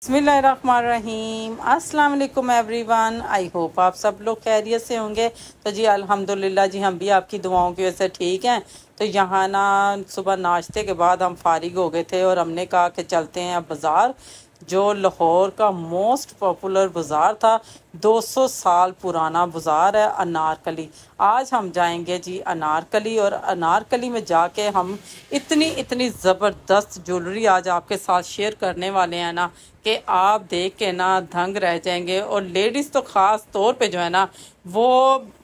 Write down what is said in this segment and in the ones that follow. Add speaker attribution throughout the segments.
Speaker 1: बिस्मिल्लाहिर्रहमानिर्रहीम। अस्सलाम वालेकुम एवरीवन। आई होप आप सब लोग खैरियत से होंगे। तो जी अल्हम्दुलिल्लाह जी हम भी आपकी दुआओं की वजह से ठीक हैं। तो यहाँ ना सुबह नाश्ते के बाद हम फारिग हो गए थे और हमने कहा कि चलते हैं अब बाज़ार, जो लाहौर का मोस्ट पॉपुलर बाज़ार था, 200 साल पुराना बाज़ार है अनारकली। आज हम जाएंगे जी अनारकली, और अनारकली में जाके हम इतनी इतनी ज़बरदस्त ज्वेलरी आज आपके साथ शेयर करने वाले हैं ना कि आप देख के ना दंग रह जाएंगे। और लेडीज़ तो ख़ास तौर पे जो है ना वो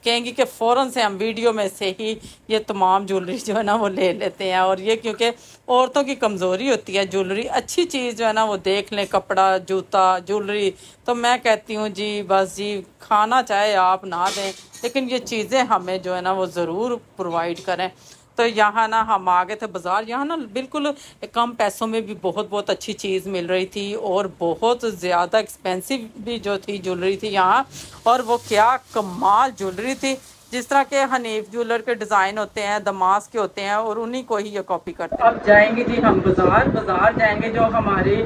Speaker 1: कहेंगी कि फ़ौरन से हम वीडियो में से ही ये तमाम ज्वेलरी जो है ना वो ले लेते हैं। और ये क्योंकि औरतों की कमज़ोरी होती है, ज्वेलरी अच्छी चीज़ जो है ना वो देख लें, कपड़ा जूता ज्वेलरी। तो मैं कहती हूँ जी बस जी, खाना चाहे आप ना दें लेकिन ये चीज़ें हमें जो है ना वो ज़रूर प्रोवाइड करें। तो यहाँ ना हम आ गए थे बाज़ार। यहाँ ना बिल्कुल कम पैसों में भी बहुत बहुत अच्छी चीज़ मिल रही थी और बहुत ज़्यादा एक्सपेंसिव भी जो थी ज्वेलरी थी यहाँ। और वो क्या कमाल ज्वेलरी थी, जिस तरह के हनीफ ज्वेलर के डिज़ाइन होते हैं, दमास के होते हैं, और उन्हीं को ही ये कॉपी करते हैं। अब जाएंगे जी हम बाज़ार जाएंगे। जो हमारे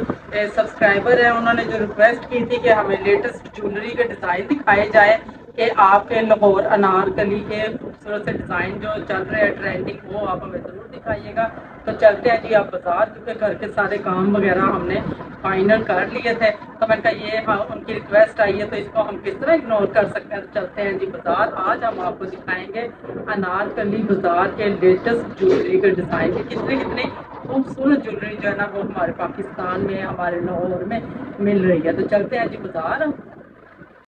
Speaker 1: सब्सक्राइबर हैं उन्होंने जो रिक्वेस्ट की थी कि हमें लेटेस्ट ज्वेलरी के डिज़ाइन दिखाए जाए, कि आपके लाहौर अनारकली के खूबसूरत से डिज़ाइन जो चल रहे हैं ट्रेंडिंग, वो आप हमें ज़रूर दिखाइएगा। तो चलते हैं जी आप बाज़ार, क्योंकि घर के सारे काम वगैरह हमने फाइनल कर लिए थे। तो मैंने कहा ये हाँ उनकी रिक्वेस्ट आई है तो इसको हम किस तरह इग्नोर कर सकते हैं। तो चलते हैं जी बाज़ार। आज हम आपको दिखाएंगे अनारकली बाज़ार के लेटेस्ट ज्वेलरी के डिज़ाइन की कितनी कितनी खूबसूरत ज्वेलरी जो है ना वो हमारे पाकिस्तान में, हमारे लाहौर में मिल रही है। तो चलते हैं जी बाज़ार।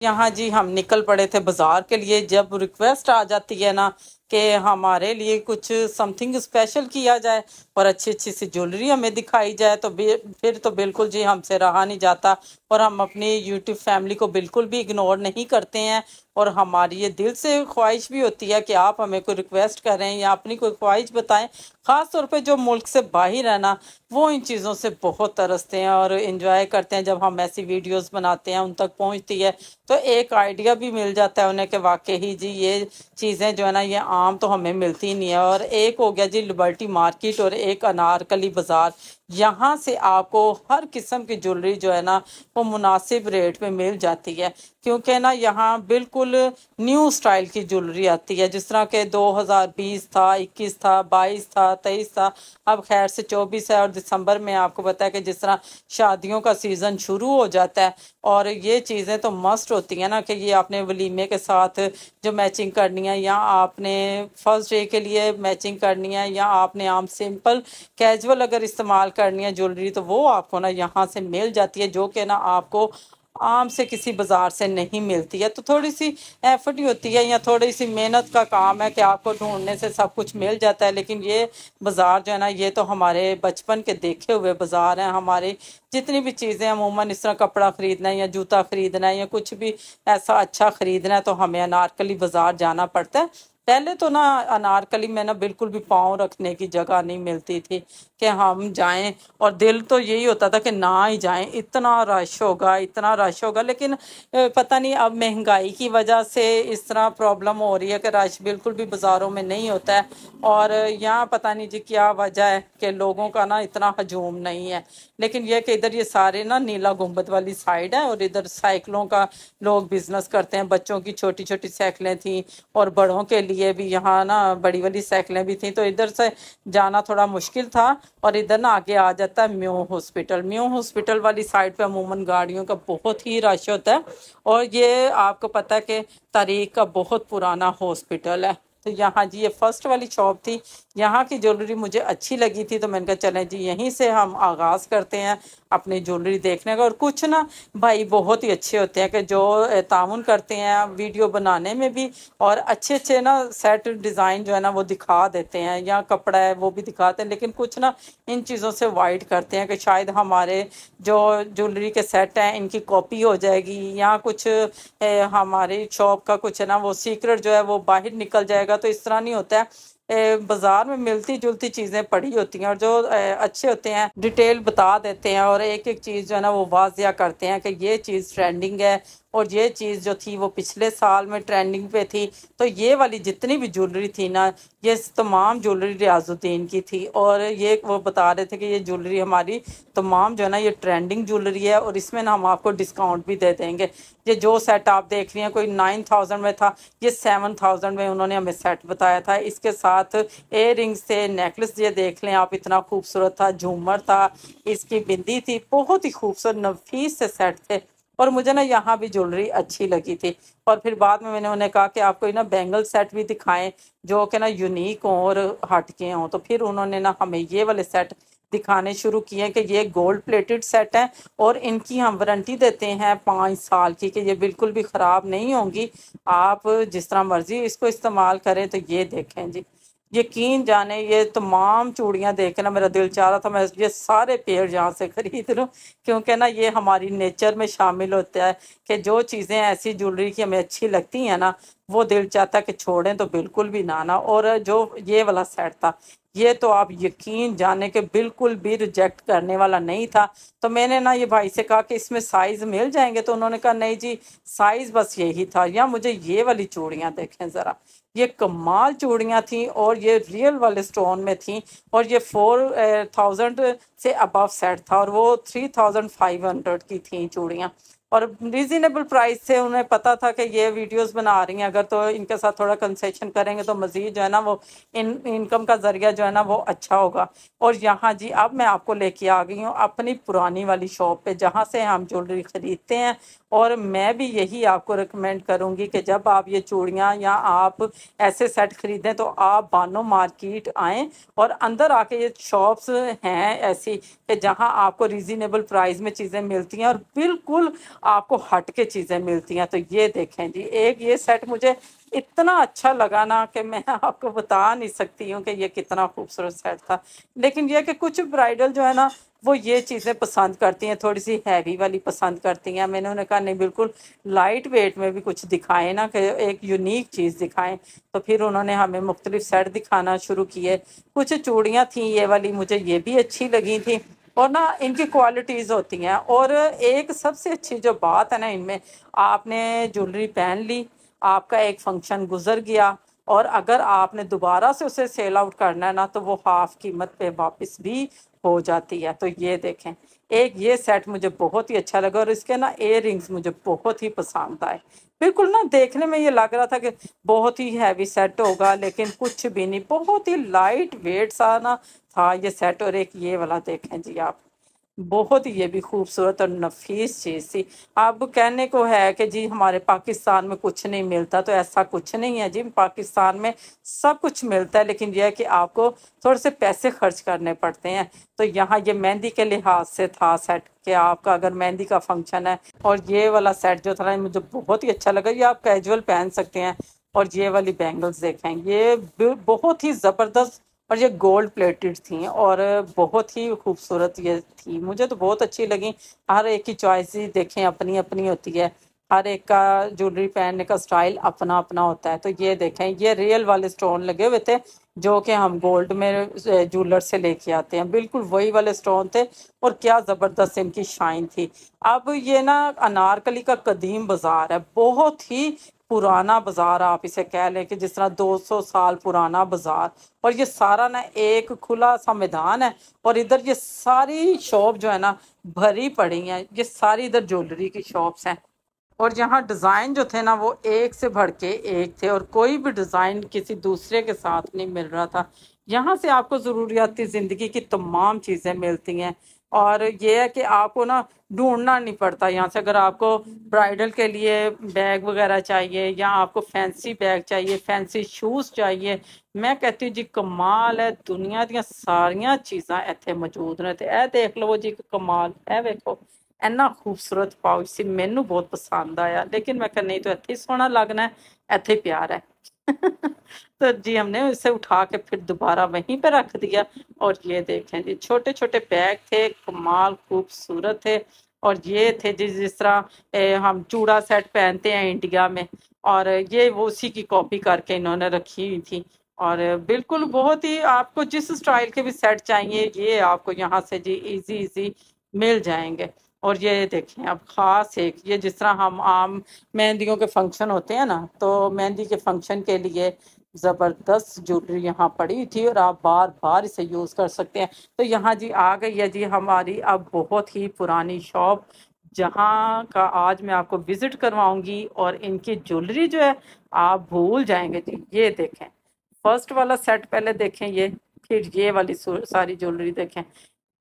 Speaker 1: यहाँ जी हम निकल पड़े थे बाज़ार के लिए। जब रिक्वेस्ट आ जाती है ना कि हमारे लिए कुछ समथिंग स्पेशल किया जाए और अच्छी अच्छी सी ज्वेलरी हमें दिखाई जाए, तो फिर तो बिल्कुल जी हमसे रहा नहीं जाता। और हम अपनी यूट्यूब फैमिली को बिल्कुल भी इग्नोर नहीं करते हैं। और हमारी ये दिल से ख्वाहिश भी होती है कि आप हमें कोई रिक्वेस्ट करें या अपनी कोई ख्वाहिश बताएं। ख़ास तौर पे जो मुल्क से बाहर है ना वो इन चीज़ों से बहुत तरसते हैं और इन्जॉय करते हैं जब हम ऐसी वीडियोस बनाते हैं, उन तक पहुंचती है तो एक आइडिया भी मिल जाता है उन्हें कि वाकई ही जी ये चीज़ें जो है ना ये आम तो हमें मिलती नहीं है। और एक हो गया जी लिबर्टी मार्केट और एक अनारकली बाज़ार। यहाँ से आपको हर किस्म की ज्वेलरी जो है ना वो मुनासिब रेट में मिल जाती है, क्योंकि ना यहाँ बिल्कुल न्यू स्टाइल की ज्वेलरी आती है। जिस तरह के 2020 था, 21 था, 22 था, 23 था, अब खैर से 24 है। और दिसंबर में आपको पता है कि जिस तरह शादियों का सीज़न शुरू हो जाता है, और ये चीज़ें तो मस्ट होती हैं ना कि ये आपने वलीमे के साथ जो मैचिंग करनी है, या आपने फर्स्ट डे के लिए मैचिंग करनी है, या आपने आम सिंपल कैजुअल अगर इस्तेमाल करनी है ज्वेलरी, तो वो आपको ना यहाँ से मिल जाती है, जो कि ना आपको आम से किसी बाज़ार से नहीं मिलती है। तो थोड़ी सी एफर्ट ही होती है या थोड़ी सी मेहनत का काम है कि आपको ढूंढने से सब कुछ मिल जाता है। लेकिन ये बाज़ार जो है ना ये तो हमारे बचपन के देखे हुए बाज़ार हैं। हमारी जितनी भी चीज़ें अमूमन इस तरह कपड़ा ख़रीदना है या जूता ख़रीदना है या कुछ भी ऐसा अच्छा ख़रीदना है तो हमें अनारकली बाज़ार जाना पड़ता है। पहले तो ना अनारकली में ना बिल्कुल भी पाँव रखने की जगह नहीं मिलती थी कि हम जाएं, और दिल तो यही होता था कि ना ही जाएं, इतना रश होगा इतना रश होगा। लेकिन पता नहीं अब महंगाई की वजह से इस तरह प्रॉब्लम हो रही है कि रश बिल्कुल भी बाज़ारों में नहीं होता है। और यहाँ पता नहीं जी क्या वजह है कि लोगों का ना इतना हजूम नहीं है। लेकिन यह कि इधर ये सारे ना नीला गुंबद वाली साइड है और इधर साइकिलों का लोग बिजनेस करते हैं। बच्चों की छोटी छोटी साइकिलें थी और बड़ों के लिए भी यहाँ ना बड़ी वाली साइकिलें भी थी, तो इधर से जाना थोड़ा मुश्किल था। और इधर ना आगे आ जाता है म्यू हॉस्पिटल। म्यू हॉस्पिटल वाली साइड पे अमूमन गाड़ियों का बहुत ही रश होता है, और ये आपको पता है कि तारीख का बहुत पुराना हॉस्पिटल है। तो यहाँ जी ये फर्स्ट वाली शॉप थी, यहाँ की ज्वेलरी मुझे अच्छी लगी थी तो मैंने कहा चलें जी यहीं से हम आगाज़ करते हैं अपनी ज्वेलरी देखने का। और कुछ ना भाई बहुत ही अच्छे होते हैं कि जो तामुन करते हैं वीडियो बनाने में भी, और अच्छे अच्छे ना सेट डिज़ाइन जो है ना वो दिखा देते हैं, या कपड़ा है वो भी दिखाते हैं। लेकिन कुछ ना इन चीज़ों से वाइड करते हैं कि शायद हमारे जो ज्वेलरी के सेट हैं इनकी कॉपी हो जाएगी, या कुछ हमारी शॉप का कुछ है ना वो सीक्रेट जो है वो बाहर निकल जाएगा। तो इस तरह नहीं होता है। बाजार में मिलती जुलती चीज़ें पड़ी होती हैं और जो अच्छे होते हैं डिटेल बता देते हैं और एक एक चीज़ जो है ना वो वाजिया करते हैं कि ये चीज़ ट्रेंडिंग है और ये चीज़ जो थी वो पिछले साल में ट्रेंडिंग पे थी। तो ये वाली जितनी भी ज्वेलरी थी ना, ये तमाम ज्वेलरी रियाजुद्दीन की थी और ये वो बता रहे थे कि ये ज्वेलरी हमारी तमाम जो है ना ये ट्रेंडिंग ज्वेलरी है और इसमें ना हम आपको डिस्काउंट भी दे देंगे। ये जो सेट आप देख रही हैं कोई 9000 में था, ये 7000 में उन्होंने हमें सेट बताया था। इसके साथ एयर रिंग्स थे, नेकलेस ये देख लें आप, इतना खूबसूरत था, झूमर था, इसकी बिंदी थी, बहुत ही खूबसूरत नफीस से सेट थे। और मुझे ना यहाँ भी ज्वेलरी अच्छी लगी थी और फिर बाद में मैंने उन्हें कहा कि आप कोई ना बैंगल सेट भी दिखाएं जो कि ना यूनिक हों और हटके हों। तो फिर उन्होंने ना हमें ये वाले सेट दिखाने शुरू किए कि ये गोल्ड प्लेटेड सेट हैं और इनकी हम वारंटी देते हैं 5 साल की कि ये बिल्कुल भी ख़राब नहीं होंगी, आप जिस तरह मर्जी इसको इस्तेमाल करें। तो ये देखें जी, यकीन जाने ये तमाम चूड़ियाँ देख के ना मेरा दिल चाह रहा था मैं ये सारे पेयर यहाँ से खरीद लूँ, क्योंकि ना ये हमारी नेचर में शामिल होता है कि जो चीज़ें ऐसी ज्वेलरी की हमें अच्छी लगती हैं ना, वो दिल चाहता है कि छोड़ें तो बिल्कुल भी ना। और जो ये वाला सेट था, ये तो आप यकीन जाने के बिल्कुल भी रिजेक्ट करने वाला नहीं था। तो मैंने ना ये भाई से कहा कि इसमें साइज़ मिल जाएंगे, तो उन्होंने कहा नहीं जी, साइज़ बस यही था। या मुझे ये वाली चूड़ियाँ देखें ज़रा, ये कमाल चूड़ियाँ थी और ये रियल वाले स्टोन में थी और ये 4000 से अबव सेट था और वो 3500 की थी चूड़ियाँ और रीज़नेबल प्राइस थे। उन्हें पता था कि ये वीडियोस बना रही हैं, अगर तो इनके साथ थोड़ा कंसेशन करेंगे तो मज़ीद जो है ना वो इनकम का ज़रिया जो है ना वो अच्छा होगा। और यहाँ जी अब मैं आपको लेके आ गई हूँ अपनी पुरानी वाली शॉप पे जहाँ से हम ज्वेलरी ख़रीदते हैं। और मैं भी यही आपको रिकमेंड करूँगी कि जब आप ये चूड़ियाँ या आप ऐसे सेट ख़रीदें तो आप बानो मार्केट आएँ और अंदर आके ये शॉप्स हैं ऐसी कि जहाँ आपको रीज़नेबल प्राइस में चीज़ें मिलती हैं और बिल्कुल आपको हट के चीज़ें मिलती हैं। तो ये देखें जी, एक ये सेट मुझे इतना अच्छा लगा ना कि मैं आपको बता नहीं सकती हूँ कि ये कितना खूबसूरत सेट था। लेकिन ये कि कुछ ब्राइडल जो है ना वो ये चीज़ें पसंद करती हैं, थोड़ी सी हैवी वाली पसंद करती हैं। मैंने उन्हें कहा नहीं, बिल्कुल लाइट वेट में भी कुछ दिखाएं ना, कि एक यूनिक चीज़ दिखाएं। तो फिर उन्होंने हमें मुख्तलिफ सेट दिखाना शुरू किए। कुछ चूड़ियाँ थी ये वाली, मुझे ये भी अच्छी लगी थी और ना इनकी क्वालिटीज़ होती हैं। और एक सबसे अच्छी जो बात है ना इनमें, आपने ज्वेलरी पहन ली, आपका एक फंक्शन गुजर गया और अगर आपने दोबारा से उसे सेल आउट करना है ना तो वो हाफ कीमत पे वापस भी हो जाती है। तो ये देखें, एक ये सेट मुझे बहुत ही अच्छा लगा और इसके ना इयर रिंग्स मुझे बहुत ही पसंद आए। बिल्कुल ना देखने में ये लग रहा था कि बहुत ही हैवी सेट होगा, लेकिन कुछ भी नहीं, बहुत ही लाइट वेट सा ना था ये सेट। और एक ये वाला देखें जी आप, बहुत ही ये भी खूबसूरत और नफीस चीज़ थी। अब कहने को है कि जी हमारे पाकिस्तान में कुछ नहीं मिलता, तो ऐसा कुछ नहीं है जी, पाकिस्तान में सब कुछ मिलता है, लेकिन यह है कि आपको थोड़े से पैसे खर्च करने पड़ते हैं। तो यहाँ ये मेहंदी के लिहाज से था सेट कि आपका अगर मेहंदी का फंक्शन है, और ये वाला सेट जो था ना मुझे बहुत ही अच्छा लगा। ये आप कैजुअल पहन सकते हैं। और ये वाली बैंगल्स देखें, ये बहुत ही ज़बरदस्त और ये गोल्ड प्लेटेड थी और बहुत ही खूबसूरत ये थी, मुझे तो बहुत अच्छी लगी। हर एक की चॉइस ही देखें अपनी अपनी होती है, हर एक का ज्वेलरी पहनने का स्टाइल अपना अपना होता है। तो ये देखें, ये रियल वाले स्टोन लगे हुए थे जो कि हम गोल्ड में ज्वेलर से लेके आते हैं, बिल्कुल वही वाले स्टोन थे और क्या ज़बरदस्त इनकी शाइन थी। अब ये ना अनारकली का कदीम बाज़ार है, बहुत ही पुराना बाजार आप इसे कह लें कि जिस तरह 200 साल पुराना बाजार। और ये सारा ना एक खुला सा मैदान है और इधर ये सारी शॉप जो है ना भरी पड़ी हैं, ये सारी इधर ज्वेलरी की शॉप्स हैं। और यहाँ डिज़ाइन जो थे ना वो एक से बढ़ के एक थे और कोई भी डिज़ाइन किसी दूसरे के साथ नहीं मिल रहा था। यहाँ से आपको ज़रूरियाती ज़िंदगी की तमाम चीज़ें मिलती हैं और ये है कि आपको ना ढूंढना नहीं पड़ता यहाँ से। अगर आपको ब्राइडल के लिए बैग वगैरह चाहिए या आपको फैंसी बैग चाहिए, फैंसी शूज़ चाहिए, मैं कहती हूँ जी कमाल है, दुनिया ਦੀਆਂ ਸਾਰੀਆਂ ਚੀਜ਼ਾਂ ਇੱਥੇ ਮੌਜੂਦ ਨੇ। ਤੇ ਇਹ ਦੇਖ ਲਵੋ ਜੀ ਕਮਾਲ, ਇਹ ਵੇਖੋ ਇੰਨਾ ਖੂਬਸੂਰਤ ਪਾਉਚ ਸੀ, ਮੈਨੂੰ ਬਹੁਤ ਪਸੰਦ ਆਇਆ। लेकिन मैं कहा नहीं तो ਇੱਥੇ ही सोहना लगना है, ਇੱਥੇ ही प्यार है। तो जी हमने इसे उठा के फिर दोबारा वहीं पे रख दिया। और ये देखें जी छोटे छोटे बैग थे, कमाल खूबसूरत थे। और ये थे जी जिस तरह हम चूड़ा सेट पहनते हैं इंडिया में, और ये वो उसी की कॉपी करके इन्होंने रखी हुई थी। और बिल्कुल बहुत ही आपको जिस स्टाइल के भी सेट चाहिए ये आपको यहाँ से जी इजी इजी मिल जाएंगे। और ये देखें अब ख़ास एक ये जिस तरह हम आम मेहंदियों के फंक्शन होते हैं ना, तो मेहंदी के फंक्शन के लिए ज़बरदस्त ज्वेलरी यहाँ पड़ी थी और आप बार बार इसे यूज़ कर सकते हैं। तो यहाँ जी आ गई है जी हमारी अब बहुत ही पुरानी शॉप, जहाँ का आज मैं आपको विज़िट करवाऊंगी और इनकी ज्वेलरी जो है आप भूल जाएंगे जी। ये देखें फर्स्ट वाला सेट पहले देखें ये, फिर ये वाली सारी ज्वेलरी देखें,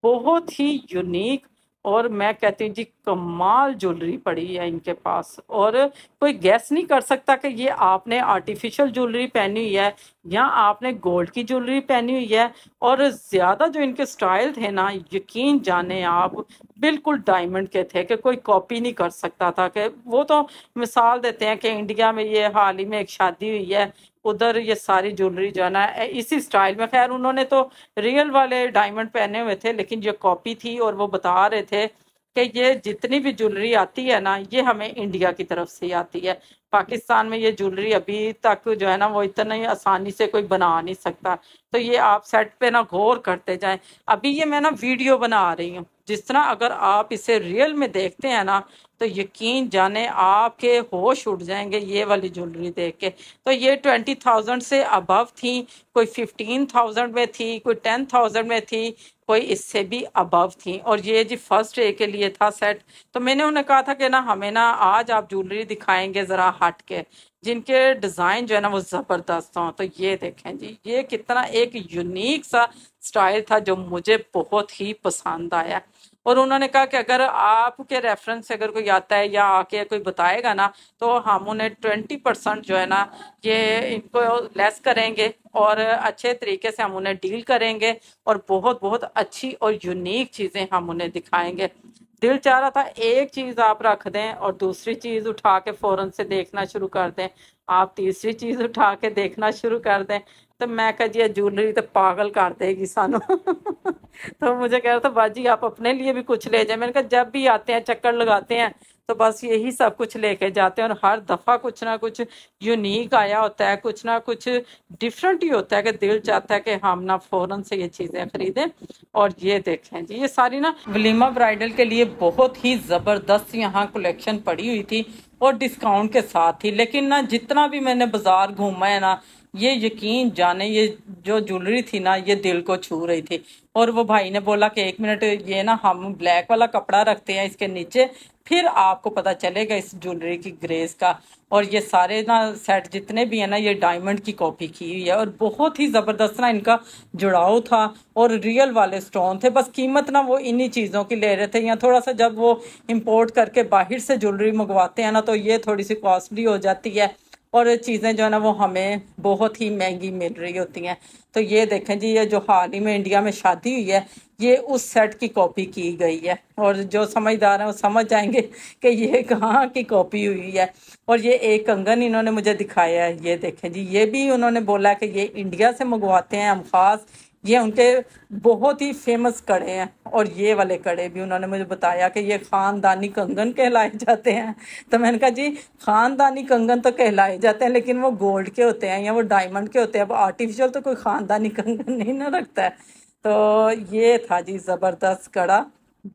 Speaker 1: बहुत ही यूनिक और मैं कहती हूँ जी कमाल ज्वेलरी पड़ी है इनके पास। और कोई गैस नहीं कर सकता कि ये आपने आर्टिफिशियल ज्वेलरी पहनी हुई है या आपने गोल्ड की ज्वेलरी पहनी हुई है। और ज़्यादा जो इनके स्टाइल थे ना, यकीन जाने आप बिल्कुल डायमंड के थे कि कोई कॉपी नहीं कर सकता था। कि वो तो मिसाल देते हैं कि इंडिया में ये हाल ही में एक शादी हुई है, उधर ये सारी ज्वेलरी जो है ना इसी स्टाइल में, खैर उन्होंने तो रियल वाले डायमंड पहने हुए थे लेकिन ये कॉपी थी। और वो बता रहे थे कि ये जितनी भी ज्वेलरी आती है ना ये हमें इंडिया की तरफ से आती है, पाकिस्तान में ये ज्वेलरी अभी तक जो है ना वो इतना ही आसानी से कोई बना नहीं सकता। तो ये आप सेट पे ना गौर करते जाएं। अभी ये मैं ना वीडियो बना रही हूँ, जिस तरह अगर आप इसे रियल में देखते हैं ना तो यकीन जाने आपके होश उड़ जाएंगे ये वाली ज्वेलरी देख के। तो ये 20,000 से अबव थी, कोई 15,000 में थी, कोई 10,000 में थी, कोई इससे भी अबव थी। और ये जी फर्स्ट डे के लिए था सेट। तो मैंने उन्हें कहा था कि ना हमें ना आज आप ज्वेलरी दिखाएंगे ज़रा हट के, जिनके डिज़ाइन जो है ना वो ज़बरदस्त हों। तो ये देखें जी ये कितना एक यूनिक सा स्टाइल था जो मुझे बहुत ही पसंद आया। और उन्होंने कहा कि अगर आपके रेफरेंस से अगर कोई आता है या आके कोई बताएगा ना तो हम उन्हें 20% जो है ना ये इनको लेस करेंगे और अच्छे तरीके से हम उन्हें डील करेंगे और बहुत बहुत अच्छी और यूनिक चीज़ें हम उन्हें दिखाएंगे। दिल चाह रहा था एक चीज़ आप रख दें और दूसरी चीज़ उठा के फ़ौरन से देखना शुरू कर दें, आप तीसरी चीज़ उठा के देखना शुरू कर दें। तो मैं कह जी ज्वेलरी तो पागल कर देगी सानू तो मुझे कह रहा था बाजी आप अपने लिए भी कुछ ले जाए। मैंने कहा जब भी आते हैं चक्कर लगाते हैं तो बस यही सब कुछ लेके जाते हैं और हर दफ़ा कुछ ना कुछ यूनिक आया होता है, कुछ ना कुछ डिफरेंट ही होता है कि दिल चाहता है कि हम ना फ़ौरन से ये चीज़ें खरीदें। और ये देखें जी ये सारी ना वलीमा ब्राइडल के लिए बहुत ही ज़बरदस्त यहाँ कलेक्शन पड़ी हुई थी और डिस्काउंट के साथ थी। लेकिन ना जितना भी मैंने बाजार घूमा है ना ये यकीन जाने ये जो ज्वेलरी थी ना ये दिल को छू रही थी। और वो भाई ने बोला कि 1 मिनट ये ना हम ब्लैक वाला कपड़ा रखते हैं इसके नीचे, फिर आपको पता चलेगा इस ज्वेलरी की ग्रेस का। और ये सारे ना सेट जितने भी है ना ये डायमंड की कॉपी की हुई है और बहुत ही ज़बरदस्त ना इनका जुड़ाव था और रियल वाले स्टोन थे। बस कीमत ना वो इन्हीं चीज़ों की ले रहे थे, या थोड़ा सा जब वो इंपोर्ट करके बाहर से ज्वेलरी मंगवाते हैं ना तो ये थोड़ी सी कॉस्टली हो जाती है और चीज़ें जो है ना वो हमें बहुत ही महंगी मिल रही होती हैं। तो ये देखें जी ये जो हाल ही में इंडिया में शादी हुई है ये उस सेट की कॉपी की गई है और जो समझदार हैं वो समझ जाएंगे कि ये कहाँ की कॉपी हुई है। और ये एक कंगन इन्होंने मुझे दिखाया है, ये देखें जी ये भी उन्होंने बोला कि ये इंडिया से मंगवाते हैं हम ख़ास, ये उनके बहुत ही फेमस कड़े हैं। और ये वाले कड़े भी उन्होंने मुझे बताया कि ये ख़ानदानी कंगन कहलाए जाते हैं। तो मैंने कहा जी ख़ानदानी कंगन तो कहलाए जाते हैं लेकिन वो गोल्ड के होते हैं या वो डायमंड के होते हैं, अब आर्टिफिशियल तो कोई ख़ानदानी कंगन नहीं ना रखता है। तो ये था जी ज़बरदस्त कड़ा,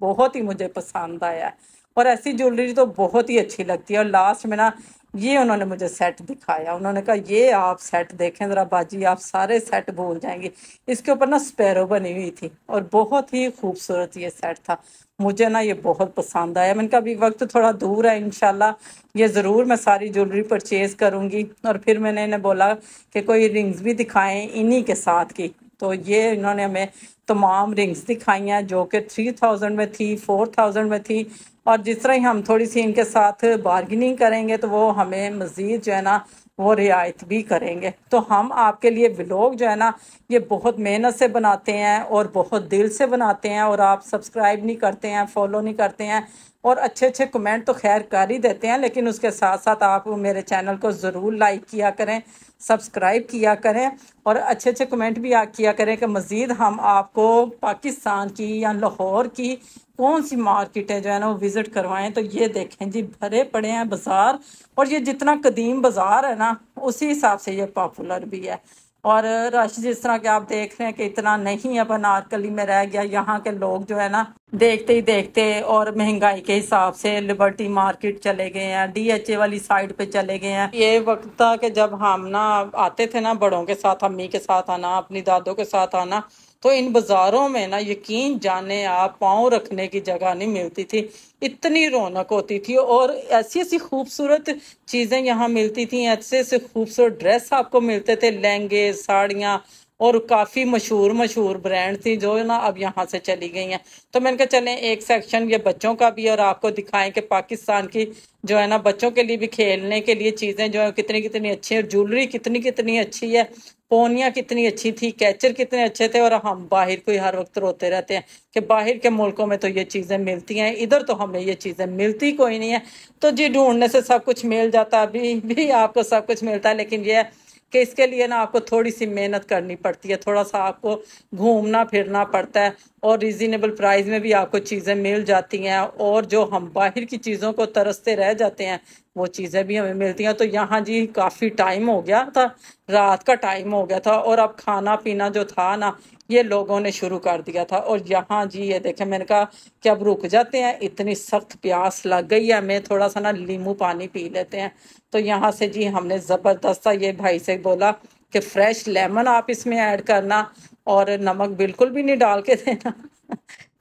Speaker 1: बहुत ही मुझे पसंद आया और ऐसी ज्वेलरी तो बहुत ही अच्छी लगती है। और लास्ट में ना ये उन्होंने मुझे सेट दिखाया, उन्होंने कहा ये आप सेट देखें ज़रा बाजी आप सारे सेट भूल जाएंगे। इसके ऊपर ना स्पैरो बनी हुई थी और बहुत ही खूबसूरत ये सेट था, मुझे ना ये बहुत पसंद आया। मैंने कहा अभी वक्त थोड़ा दूर है, इंशाल्लाह ये ज़रूर मैं सारी ज्वेलरी परचेज़ करूँगी। और फिर मैंने इन्हें बोला कि कोई रिंग्स भी दिखाएं इन्हीं के साथ की, तो ये इन्होंने हमें तमाम रिंग्स दिखाई हैं जो कि 3,000 में थी, 4,000 में थी। और जिस तरह ही हम थोड़ी सी इनके साथ बार्गेनिंग करेंगे तो वो हमें मज़ीद जो है ना वो रियायत भी करेंगे। तो हम आपके लिए व्लॉग जो है ना ये बहुत मेहनत से बनाते हैं और बहुत दिल से बनाते हैं और आप सब्सक्राइब नहीं करते हैं, फॉलो नहीं करते हैं और अच्छे अच्छे कमेंट तो खैर कर ही देते हैं, लेकिन उसके साथ साथ आप मेरे चैनल को ज़रूर लाइक किया करें, सब्सक्राइब किया करें और अच्छे अच्छे कमेंट भी किया करें कि मज़ीद हम आपको पाकिस्तान की या लाहौर की कौन सी मार्केट है जो है ना वो विज़िट करवाएं। तो ये देखें जी भरे पड़े हैं बाज़ार और ये जितना कदीम बाज़ार है ना उसी हिसाब से ये पॉपुलर भी है। और रश जिस तरह के आप देख रहे हैं कि इतना नहीं अब अनारकली में रह गया। यहाँ के लोग जो है ना देखते ही देखते और महंगाई के हिसाब से लिबर्टी मार्केट चले गए हैं, DHA वाली साइड पे चले गए हैं। ये वक्त था कि जब हम ना आते थे ना बड़ों के साथ, अम्मी के साथ आना, अपनी दादों के साथ आना, तो इन बाजारों में ना यकीन जाने आप पाँव रखने की जगह नहीं मिलती थी, इतनी रौनक होती थी और ऐसी ऐसी खूबसूरत चीज़ें यहाँ मिलती थी, ऐसे ऐसे खूबसूरत ड्रेस आपको मिलते थे, लहंगे, साड़ियाँ, और काफ़ी मशहूर मशहूर ब्रांड थी जो ना अब यहाँ से चली गई हैं। तो मैंने कहा चलें एक सेक्शन ये बच्चों का भी और आपको दिखाएं कि पाकिस्तान की जो है ना बच्चों के लिए भी खेलने के लिए चीज़ें जो है कितनी कितनी अच्छी है, ज्वेलरी कितनी कितनी अच्छी है, पोनियाँ कितनी अच्छी थी, कैचर कितने अच्छे थे। और हम बाहर को ही हर वक्त रोते रहते हैं कि बाहर के मुल्कों में तो ये चीज़ें मिलती हैं, इधर तो हमें ये चीज़ें मिलती कोई नहीं है। तो जी ढूंढने से सब कुछ मिल जाता, अभी भी आपको सब कुछ मिलता है, लेकिन ये है कि इसके लिए ना आपको थोड़ी सी मेहनत करनी पड़ती है, थोड़ा सा आपको घूमना फिरना पड़ता है, और रिजनेबल प्राइस में भी आपको चीज़ें मिल जाती हैं, और जो हम बाहर की चीज़ों को तरसते रह जाते हैं वो चीज़ें भी हमें मिलती हैं। तो यहाँ जी काफ़ी टाइम हो गया था, रात का टाइम हो गया था, और अब खाना पीना जो था ना ये लोगों ने शुरू कर दिया था। और यहाँ जी ये देखें, मैंने कहा कि अब रुक जाते हैं, इतनी सख्त प्यास लग गई है हमें, थोड़ा सा ना नींबू पानी पी लेते हैं। तो यहाँ से जी हमने ज़बरदस्त ये भाई से बोला कि फ्रेश लेमन आप इसमें ऐड करना और नमक बिल्कुल भी नहीं डाल के देना।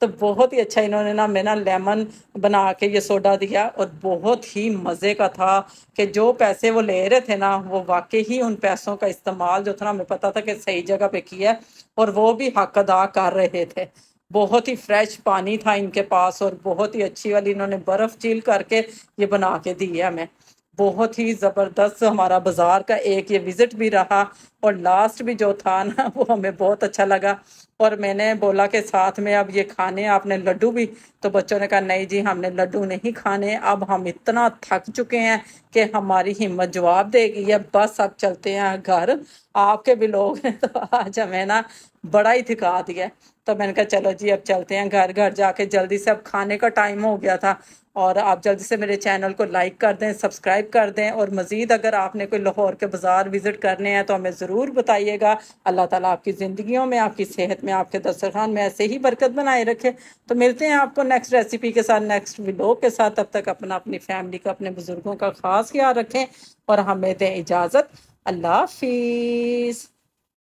Speaker 1: तो बहुत ही अच्छा इन्होंने ना हमें ना लेमन बना के ये सोडा दिया, और बहुत ही मज़े का था कि जो पैसे वो ले रहे थे ना वो वाकई ही उन पैसों का इस्तेमाल जो था ना हमें पता था कि सही जगह पे किया है, और वो भी हक अदा कर रहे थे। बहुत ही फ्रेश पानी था इनके पास, और बहुत ही अच्छी वाली इन्होंने बर्फ़ चिल करके ये बना के दी है हमें। बहुत ही ज़बरदस्त हमारा बाज़ार का एक ये विज़िट भी रहा, और लास्ट भी जो था ना वो हमें बहुत अच्छा लगा। और मैंने बोला कि साथ में अब ये खाने आपने लड्डू भी, तो बच्चों ने कहा नहीं जी हमने लड्डू नहीं खाने, अब हम इतना थक चुके हैं कि हमारी हिम्मत जवाब देगी है, बस अब चलते हैं घर, आपके भी लोग हैं तो आज हमें ना बड़ा ही थका दिया। तो मैंने कहा चलो जी अब चलते हैं घर, घर जाके जल्दी से, अब खाने का टाइम हो गया था। और आप जल्दी से मेरे चैनल को लाइक कर दें, सब्सक्राइब कर दें, और मज़ीद अगर आपने कोई लाहौर के बाज़ार विज़िट करने हैं तो हमें ज़रूर बताइएगा। अल्लाह ताला आपकी ज़िंदगियों में, आपकी सेहत में, आपके दस्तरखान में ऐसे ही बरकत बनाए रखे। तो मिलते हैं आपको नेक्स्ट रेसिपी के साथ, नेक्स्ट व्लॉग के साथ। तब तक अपना, अपनी फैमिली का, अपने बुज़ुर्गों का ख़ास ख्याल रखें और हमें दें इजाज़त। अल्लाह हाफिज़।